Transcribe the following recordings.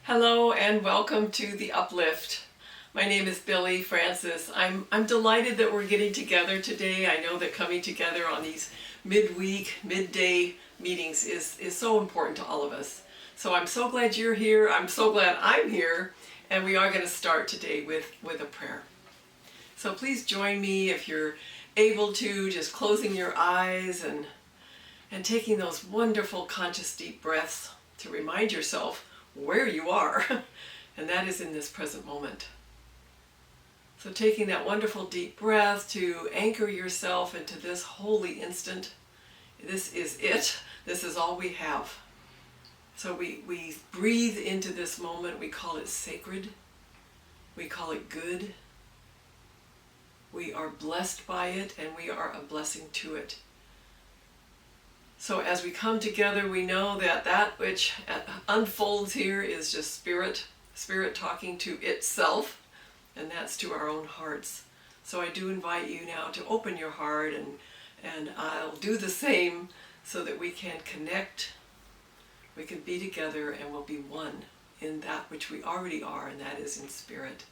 Hello and welcome to the Uplift. My name is Billie Francis. I'm delighted that we're getting together today. I know that coming together on these midweek, midday meetings is so important to all of us. So I'm so glad you're here. I'm so glad I'm here. And we are going to start today with a prayer. So please join me if you're able to, just closing your eyes and taking those wonderful conscious deep breaths to remind yourself where you are, and that is in this present moment. So taking that wonderful deep breath to anchor yourself into this holy instant. This is it. This is all we have. So we breathe into this moment. We call it sacred. We call it good. We are blessed by it, and we are a blessing to it. So as we come together, we know that that which unfolds here is just spirit talking to itself, and that's to our own hearts. So I do invite you now to open your heart, and I'll do the same so that we can connect, we can be together, and we'll be one in that which we already are, and that is in spirit.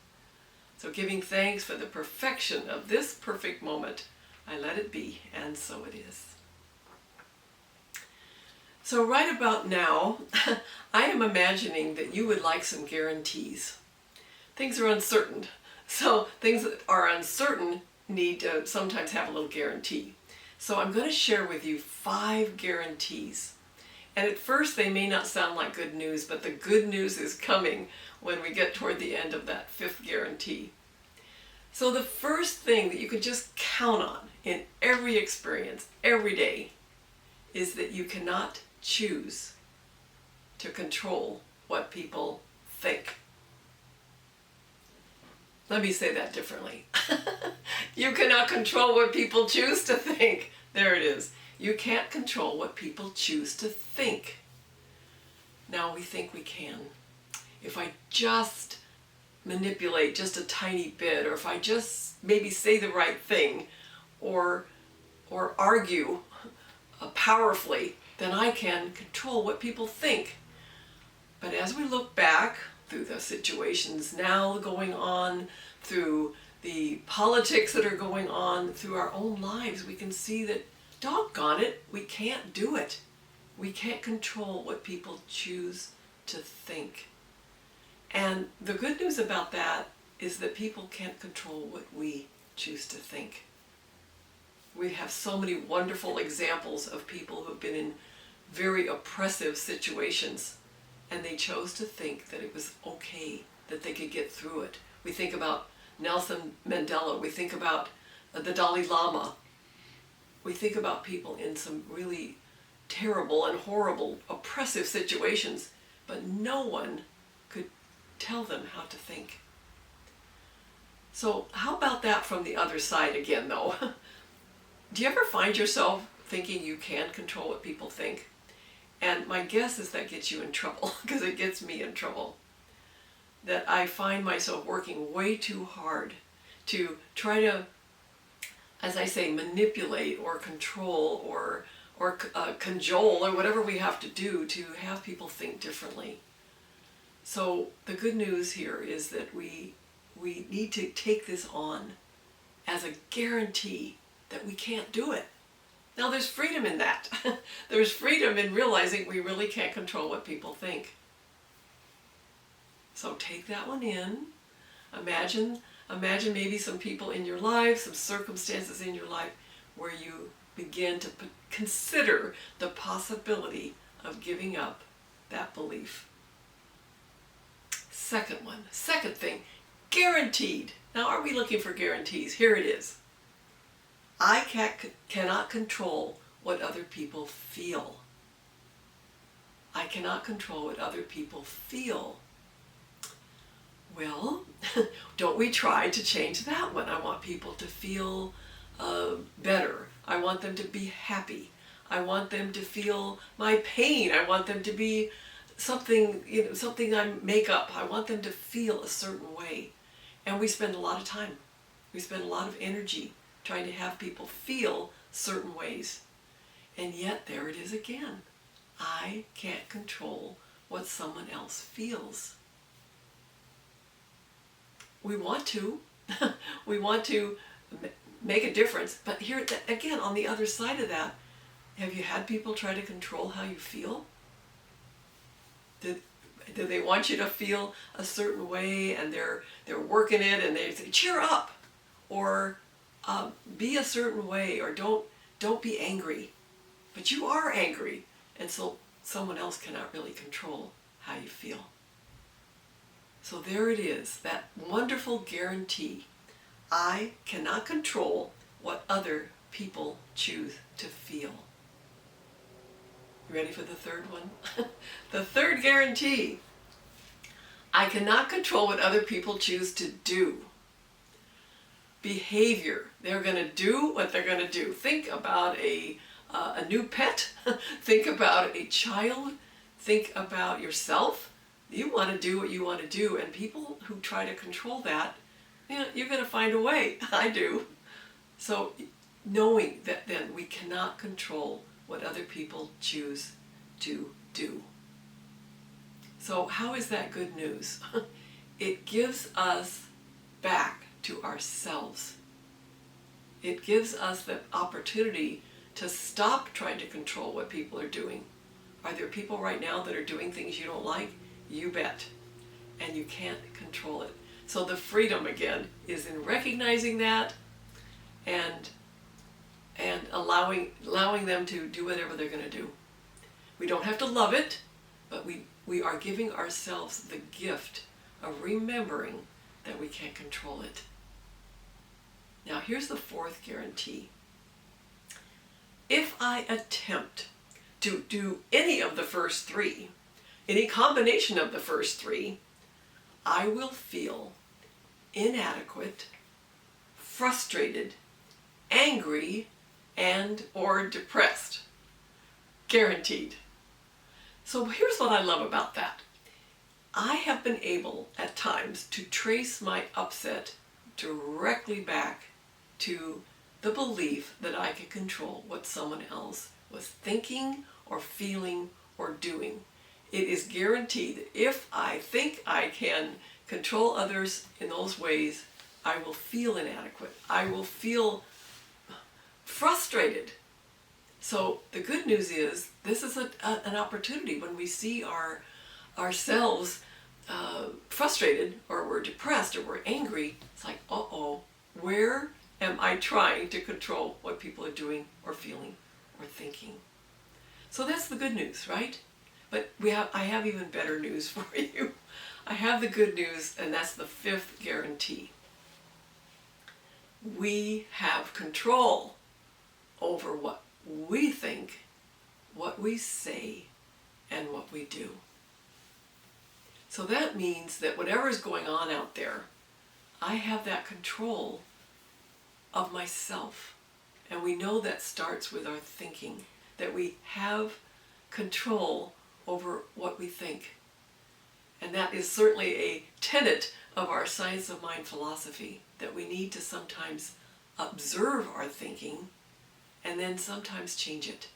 So giving thanks for the perfection of this perfect moment, I let it be, and so it is. So right about now, I am imagining that you would like some guarantees. Things are uncertain. So things that are uncertain need to sometimes have a little guarantee. So I'm going to share with you 5 guarantees. And at first they may not sound like good news, but the good news is coming when we get toward the end of that 5th guarantee. So the first thing that you can just count on in every experience, every day, is that you cannot choose to control what people think. Let me say that differently. You cannot control what people choose to think. There it is. You can't control what people choose to think. Now we think we can. If I just manipulate just a tiny bit, or if I just maybe say the right thing, or argue powerfully, then I can control what people think. But as we look back through the situations now going on, through the politics that are going on, through our own lives, we can see that, doggone it, we can't do it. We can't control what people choose to think. And the good news about that is that people can't control what we choose to think. We have so many wonderful examples of people who have been in very oppressive situations, and they chose to think that it was okay, that they could get through it. We think about Nelson Mandela. We think about the Dalai Lama. We think about people in some really terrible and horrible, oppressive situations, but no one could tell them how to think. So how about that from the other side again, though? Do you ever find yourself thinking you can control what people think? And my guess is that gets you in trouble, because it gets me in trouble. That I find myself working way too hard to try to, as I say, manipulate or control or cajole or whatever we have to do to have people think differently. So the good news here is that we need to take this on as a guarantee that we can't do it. Now there's freedom in that. There's freedom in realizing we really can't control what people think. So take that one in. Imagine maybe some people in your life, some circumstances in your life where you begin to consider the possibility of giving up that belief. Second thing, guaranteed. Now are we looking for guarantees? Here it is. I cannot control what other people feel. I cannot control what other people feel. Well, don't we try to change that one? I want people to feel better. I want them to be happy. I want them to feel my pain. I want them to be something I make up. I want them to feel a certain way. And we spend a lot of time. We spend a lot of energy trying to have people feel certain ways. And yet there it is again. I can't control what someone else feels. we want to. We want to make a difference. But here, again, on the other side of that, have you had people try to control how you feel? Do they want you to feel a certain way, and they're working it, and they say, cheer up, or be a certain way, or don't be angry. But you are angry, and so someone else cannot really control how you feel. So there it is, that wonderful guarantee. I cannot control what other people choose to feel. You ready for the third one? The third guarantee. I cannot control what other people choose to do. Behavior. They're going to do what they're going to do. Think about a new pet. Think about a child. Think about yourself. You want to do what you want to do, and people who try to control that, you're going to find a way. I do. So knowing that then we cannot control what other people choose to do. So how is that good news? It gives us back to ourselves. It gives us the opportunity to stop trying to control what people are doing. Are there people right now that are doing things you don't like? You bet. And you can't control it. So the freedom, again, is in recognizing that and allowing them to do whatever they're going to do. We don't have to love it, but we are giving ourselves the gift of remembering that we can't control it. Now here's the fourth guarantee. If I attempt to do any of the first three, any combination of the first three, I will feel inadequate, frustrated, angry, and or depressed. Guaranteed. So here's what I love about that. I have been able at times to trace my upset directly back to the belief that I could control what someone else was thinking or feeling or doing. It is guaranteed that if I think I can control others in those ways, I will feel inadequate. I will feel frustrated. So the good news is this is an opportunity when we see ourselves frustrated, or we're depressed, or we're angry. It's like, where am I trying to control what people are doing or feeling or thinking? So that's the good news, right? But I have even better news for you. I have the good news, and that's the fifth guarantee. We have control over what we think, what we say, and what we do. So that means that whatever is going on out there, I have that control of myself. And we know that starts with our thinking, that we have control over what we think. And that is certainly a tenet of our science of mind philosophy, that we need to sometimes observe our thinking and then sometimes change it.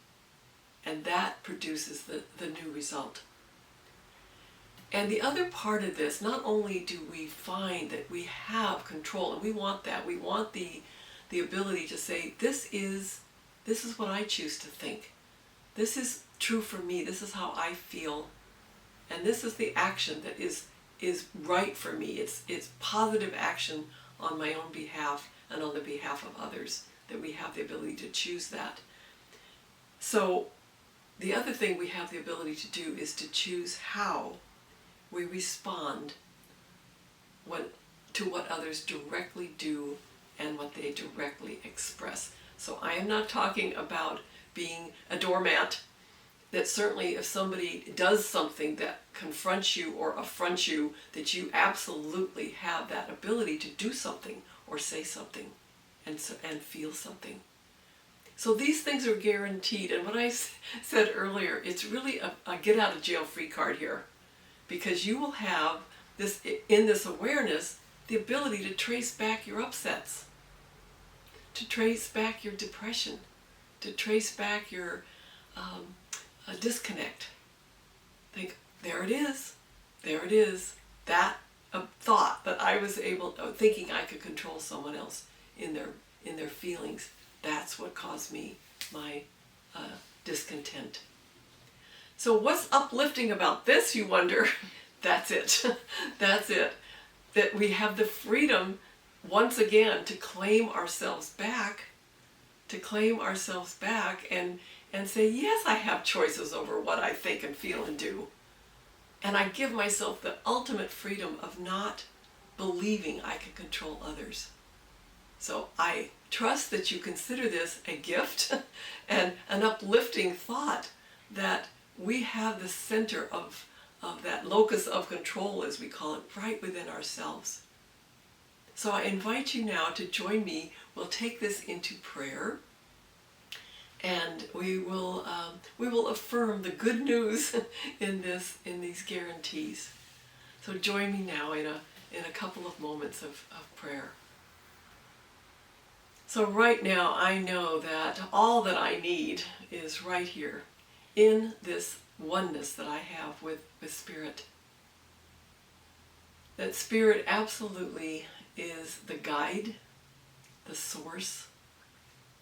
And that produces the new result. And the other part of this, not only do we find that we have control, and we want that, we want the ability to say, this is what I choose to think. This is true for me, this is how I feel, and this is the action that is right for me. It's positive action on my own behalf and on the behalf of others, that we have the ability to choose that. So the other thing we have the ability to do is to choose how we respond to what others directly do and what they directly express. So I am not talking about being a doormat, that certainly if somebody does something that confronts you or affronts you, that you absolutely have that ability to do something or say something and feel something. So these things are guaranteed. And what I said earlier, it's really a get out of jail free card here, because you will have this, in this awareness, the ability to trace back your upsets, to trace back your depression, to trace back your disconnect. Think, there it is, that thought that I was thinking I could control someone else in their feelings. That's what caused me my discontent. So what's uplifting about this, you wonder? That's it. That's it. That we have the freedom once again to claim ourselves back, and say, yes, I have choices over what I think and feel and do. And I give myself the ultimate freedom of not believing I can control others. So I trust that you consider this a gift and an uplifting thought that we have the center of that locus of control, as we call it, right within ourselves. So I invite you now to join me. We'll take this into prayer, and we will affirm the good news in these guarantees. So join me now in a couple of moments of prayer. So right now I know that all that I need is right here in this oneness that I have with Spirit. That Spirit absolutely is the guide, the source,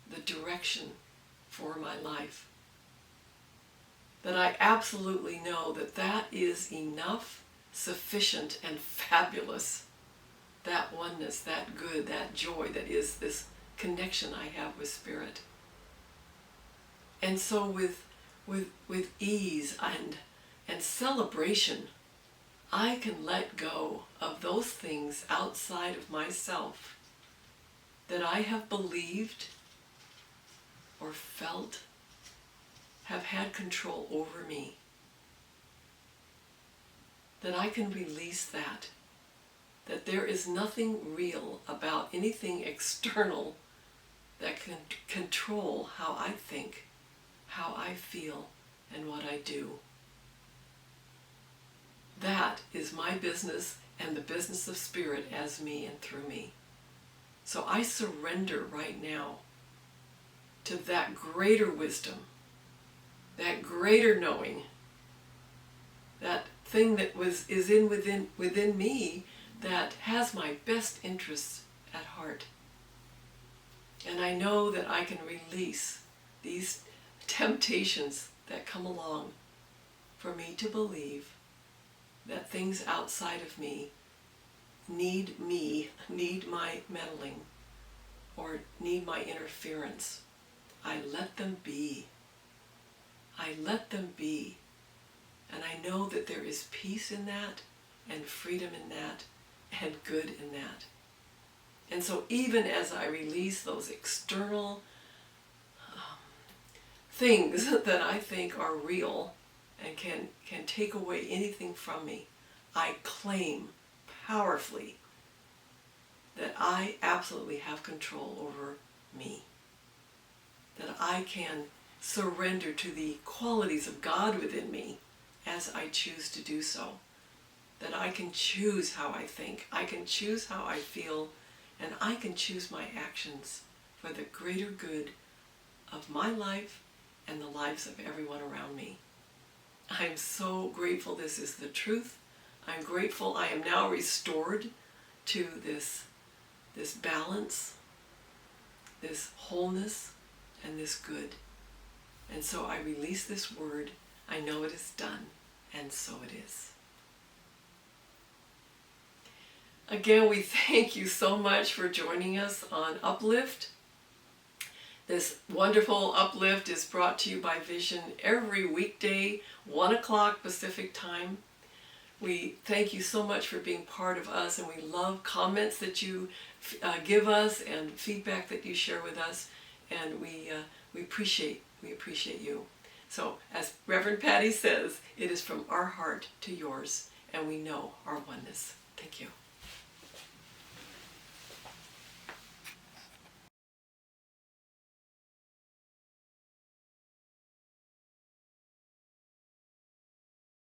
the direction for my life. That I absolutely know that is enough, sufficient, and fabulous. That oneness, that good, that joy that is this connection I have with Spirit. And so with ease and celebration, I can let go of those things outside of myself that I have believed or felt have had control over me. That I can release that there is nothing real about anything external that can control how I think, how I feel, and what I do. That is my business and the business of Spirit as me and through me. So I surrender right now to that greater wisdom, that greater knowing, that thing that is within me that has my best interests at heart. And I know that I can release these temptations that come along for me to believe that things outside of me, need my meddling, or need my interference. I let them be. I let them be. And I know that there is peace in that, and freedom in that, and good in that. And so even as I release those external things that I think are real and can take away anything from me, I claim powerfully that I absolutely have control over me. That I can surrender to the qualities of God within me as I choose to do so. That I can choose how I think, I can choose how I feel, and I can choose my actions for the greater good of my life and the lives of everyone around me. I'm so grateful this is the truth. I'm grateful I am now restored to this balance, this wholeness, and this good. And so I release this word. I know it is done, and so it is. Again, we thank you so much for joining us on Uplift. This wonderful Uplift is brought to you by Vision every weekday, 1 o'clock Pacific time. We thank you so much for being part of us, and we love comments that you give us and feedback that you share with us, and we appreciate you. So, as Reverend Patty says, it is from our heart to yours, and we know our oneness. Thank you.